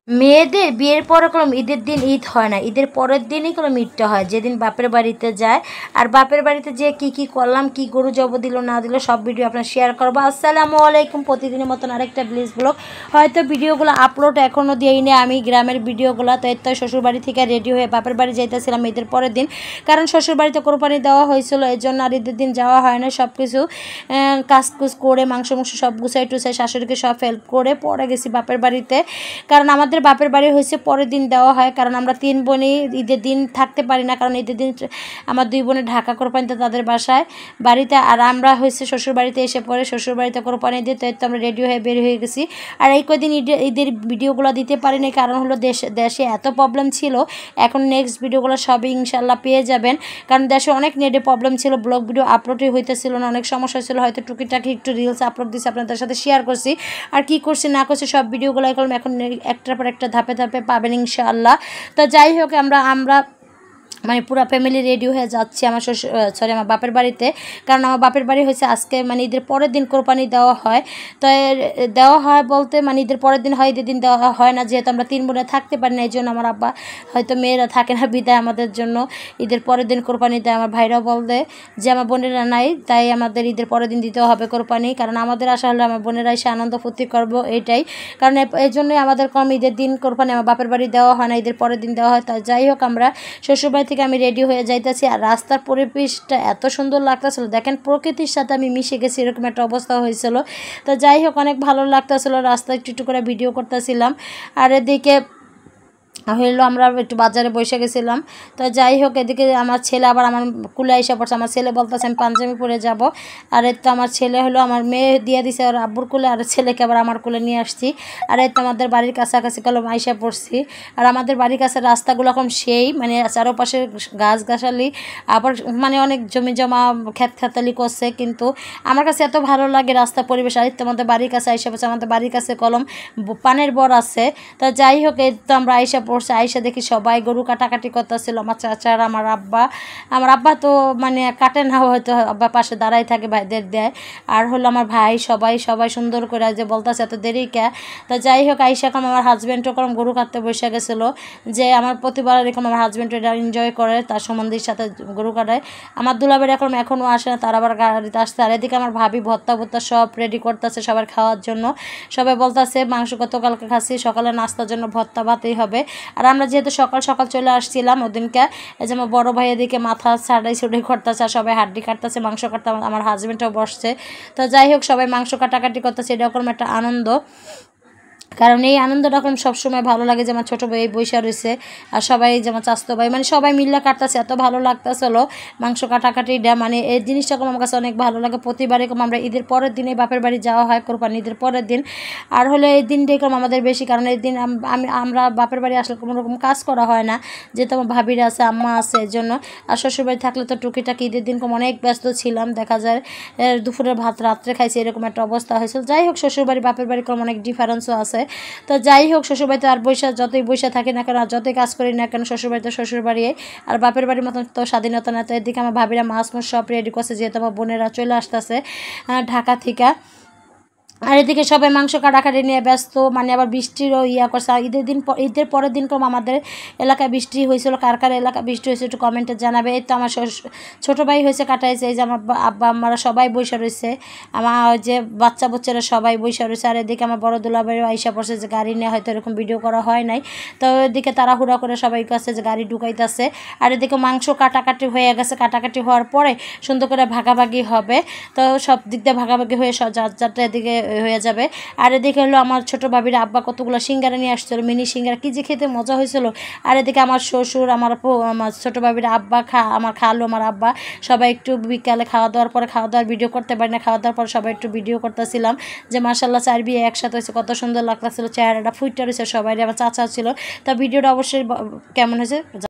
মেয়েদের বিয়ের পরে কলম ঈদের দিন ঈদ হয় না, ঈদের পরের দিনই কলম ঈদটা হয়, যেদিন বাপের বাড়িতে যায়। আর বাপের বাড়িতে যে কি করলাম, কি গরু জব দিল না দিল, সব ভিডিও আপনার শেয়ার করবো। আসসালামু আলাইকুম। প্রতিদিনের মতন আরেকটা ব্লিজ ব্লগ। হয়তো ভিডিওগুলো আপলোড এখনও দিইনি আমি, গ্রামের ভিডিওগুলো। তো এর তো শ্বশুরবাড়ি থেকে রেডি হয়ে বাপের বাড়ি যাইতেছিলাম ঈদের পরের দিন, কারণ শ্বশুরবাড়িতে কোরবানি দেওয়া হয়েছিল, এর জন্য আর ঈদের দিন যাওয়া হয় না। সব কিছু কাজকুজ করে মাংস সব গুছাই টুছাই শাশুড়িকে সব হেল্প করে পরে গেছি বাপের বাড়িতে। কারণ আমাদের বাপের বাড়ি হয়েছে পরের দিন দেওয়া হয়, কারণ আমরা 3 বোনই ঈদের দিন থাকতে পারি না, কারণ ঈদের দিন আমার 2 বোনে ঢাকা কোরবানিতে তাদের বাসায় বাড়িতে, আর আমরা হয়েছে শ্বশুর বাড়িতে এসে পরে শ্বশুর বাড়িতে কোরবানি দিয়ে তো আমরা রেডি হয়ে বের হয়ে গেছি। আর এই কদিন ঈদের ভিডিওগুলো দিতে পারিনি, কারণ হলো দেশে এত প্রবলেম ছিল। এখন নেক্সট ভিডিওগুলো সবই ইনশাল্লাহ পেয়ে যাবেন, কারণ দেশে অনেক নেটে প্রবলেম ছিল, ব্লগ ভিডিও আপলোডই হইতেছিল না, অনেক সমস্যা ছিল। হয়তো টুকিটাকি একটু রিলস আপলোড দিয়েছি, আপনাদের সাথে শেয়ার করছি। আর কি করছি না করছি সব ভিডিওগুলো এখন একটার পর একটা ধাপে ধাপে পাবেন ইনশাআল্লাহ। তো যাই হোক, আমরা মানে পুরো ফ্যামিলি রেডি হয়ে যাচ্ছি আমার বাপের বাড়িতে, কারণ আমার বাপের বাড়ি হয়েছে আজকে মানে ঈদের পরের দিন কোরবানি দেওয়া হয়। তো দেওয়া হয় বলতে মানে ঈদের পরের দিন হয়, ঈদের দিন দেওয়া হয় না, যেহেতু আমরা 3 বোনে থাকতে পারি না, এই জন্য আমার আব্বা হয়তো মেয়েরা থাকে না বিদায় আমাদের জন্য ঈদের পরের দিন কোরবানি দেয়। আমার ভাইরাও বলতে যে আমার বোনেরা নাই, তাই আমাদের ঈদের পরের দিন দিতে হবে কোরবানি, কারণ আমাদের আশা হলে আমার বোনেরা এসে আনন্দ ফুর্তি করবো, এইটাই কারণ। এই জন্যই আমাদের কম ঈদের দিন কোরবানি আমার বাপের বাড়ি দেওয়া হয় না, ঈদের পরের দিন দেওয়া হয়। তাই যাই হোক, আমরা শ্বশুরবাড়ি থেকে আমি রেডি হয়ে যাইতেছি, আর রাস্তার পরিবেশটা এত সুন্দর লাগতেছিল, দেখেন প্রকৃতির সাথে আমি মিশে গেছি, এরকম একটা অবস্থা হয়েছিল। তো যাই হোক, অনেক ভালো লাগতেছিল, রাস্তা একটু করে ভিডিও করতেছিলাম। আর এদিকে হইলো আমরা একটু বাজারে বসে গেছিলাম। তো যাই হোক, এদিকে আমার ছেলে আবার আমার কুলে এসে পড়ছে, আমার ছেলে বলতেছে আমি পাঞ্জাবি পরে যাব। আর এর তো আমার ছেলে হলো আমার মেয়ে দিয়ে দিছে ওর আব্বুর কুলে, আর ছেলেকে আবার আমার কুলে নিয়ে আসছি। আর এর তো আমাদের বাড়ির কাছাকাছি কলম আইসা পড়ছি। আর আমাদের বাড়ির কাছে রাস্তাগুলো এখন সেই মানে চারোপাশে গাছগাছালি, আবার মানে অনেক জমি জমা খেতখাতালি করছে, কিন্তু আমার কাছে এত ভালো লাগে রাস্তা পরিবেশ। আর তো আমাদের বাড়ির কাছে আইসা পড়ছে, আমাদের বাড়ির কাছে কলম পানের বর আছে। তো যাই হোক, এই তো আমরা আইসা পড়ছে, আইসা দেখি সবাই গরু কাটাকাটি করতেছিল, আমার চাচার আমার আব্বা তো মানে কাটে না, হয়তো আব্বা পাশে দাঁড়াই থাকে, ভাইদের দেয়। আর হলো আমার ভাই সবাই সুন্দর করে যে বলতেছে এত দেরি কে। তো যাই হোক, আইসা কম আমার হাজব্যান্ডও কম গরু কাটতে বসে গেছিলো, যে আমার প্রতিবার এরকম আমার হাজব্যান্ড এটা এনজয় করে, তার সম্বন্ধীর সাথে গরু কাটায়। আমার দুলাবের এখনও আসে না, তার আবার গাড়িতে আসতে। আর এদিকে আমার ভাবি ভর্তা সব রেডি করতেছে সবার খাওয়ার জন্য। সবাই বলতেছে মাংস গতকালকে খাচ্ছি, সকালে নাস্তার জন্য ভর্তা ভাতেই হবে। আর আমরা যেহেতু সকাল সকাল চলে আসছিলাম ওদিনকে, এই যে আমার বড়ো ভাই এদিকে মাথা ছাড়াই ছুটি করতেছে, আর সবাই হাড্ডি কাটতেছে, মাংস কাটতে আমার হাজব্যান্ডও বসছে। তো যাই হোক, সবাই মাংস কাটাকাটি করতেছে, এরকম একটা আনন্দ, কারণ এই আনন্দটা এখন সবসময় ভালো লাগে। যে আমার ছোটো ভাই বৈশা রয়েছে, আর সবাই যেমন চাস্তো ভাই মানে সবাই মিল্লা কাটতেছে, এত ভালো লাগতেছিল মাংস কাটাকাটিটা, মানে এই জিনিসটা আমার কাছে অনেক ভালো লাগে। প্রতিবারে কম আমরা ঈদের পরের দিনে বাপের বাড়ি যাওয়া হয় কোরবানি ঈদের পরের দিন। আর হলে এই দিনটাই কম আমাদের বেশি, কারণ এই দিন আমরা বাপের বাড়ি আসলে কোনো রকম কাজ করা হয় না, যেহেতু আমার ভাবিরা আছে, আম্মা আছে, এর জন্য। আর শ্বশুরবাড়ি থাকলে তো টুকিটাকি ঈদের দিন কম অনেক ব্যস্ত ছিলাম, দেখা যায় দুপুরের ভাত রাত্রে খাইছি, এরকম একটা অবস্থা হয়েছিল। যাই হোক, শ্বশুরবাড়ি বাপের বাড়ি কম অনেক ডিফারেন্সও আছে। তো যাই হোক, শ্বশুরবাড়িতে আর যতই বৈশা থাকি না কেন, আর যতই কাজ করি না কেন, শ্বশুরবাড়িতে শ্বশুরবাড়ি, আর বাপের বাড়ির মতন তো স্বাধীনতা না। তো এদিকে আমার ভাবিরা মাছ সব রেডি করছে, যেহেতু আমার বোনেরা চলে আসতেছে ঢাকা থেকে। আর এদিকে সবাই মাংস কাটাকাটি নিয়ে ব্যস্ত, মানে আবার বৃষ্টিরও করছে। ঈদের পরের দিন কম আমাদের এলাকায় বৃষ্টি হয়েছিল, কার কার এলাকায় বৃষ্টি হয়েছে একটু কমেন্টে জানাবে। এই তো আমার ছোটো ভাই হয়েছে কাটাইছে, এই যে আমার আব্বা আম্মারা সবাই বসে রয়েছে, আমার যে বাচ্চারা সবাই বসে রয়েছে। আর এদিকে আমার বড় দুলাভাইও আইসা পড়ছে, যে গাড়ি নিয়ে হয়তো এরকম ভিডিও করা হয় নাই, তো এদিকে তাড়াহুড়া করে সবাই কাছে যে গাড়ি ঢুকাইতেছে। আর এদিকে মাংস কাটাকাটি হয়ে গেছে, কাটাকাটি হওয়ার পরে সুন্দর করে ভাগাভাগি হবে, তো সব দিক দিয়ে ভাগাভাগি হয়ে যারটা এদিকে হয়ে যাবে। আর এদিকে হলো আমার ছোটো ভাবির আব্বা কতগুলো সিঙ্গারা নিয়ে আসছিল, মিনি সিঙ্গারা, কি যে খেতে মজা হয়েছিল। আর এদিকে আমার শ্বশুর, আমার ছোটো ভাবির আব্বা, আমার খালু, আমার আব্বা সবাই একটু বিকালে খাওয়া দাওয়ার ভিডিও করতে পারি না, খাওয়া দাওয়ার পর সবাই একটু ভিডিও করতেছিলাম, যে মাশাল্লাহ 4 বিয়ে একসাথে হয়েছে, কত সুন্দর লাগতেছিল, চেহারাটা ফুটটা রয়েছে সবাই। আমার চাচা ছিল, তা ভিডিওটা অবশ্যই কেমন হয়েছে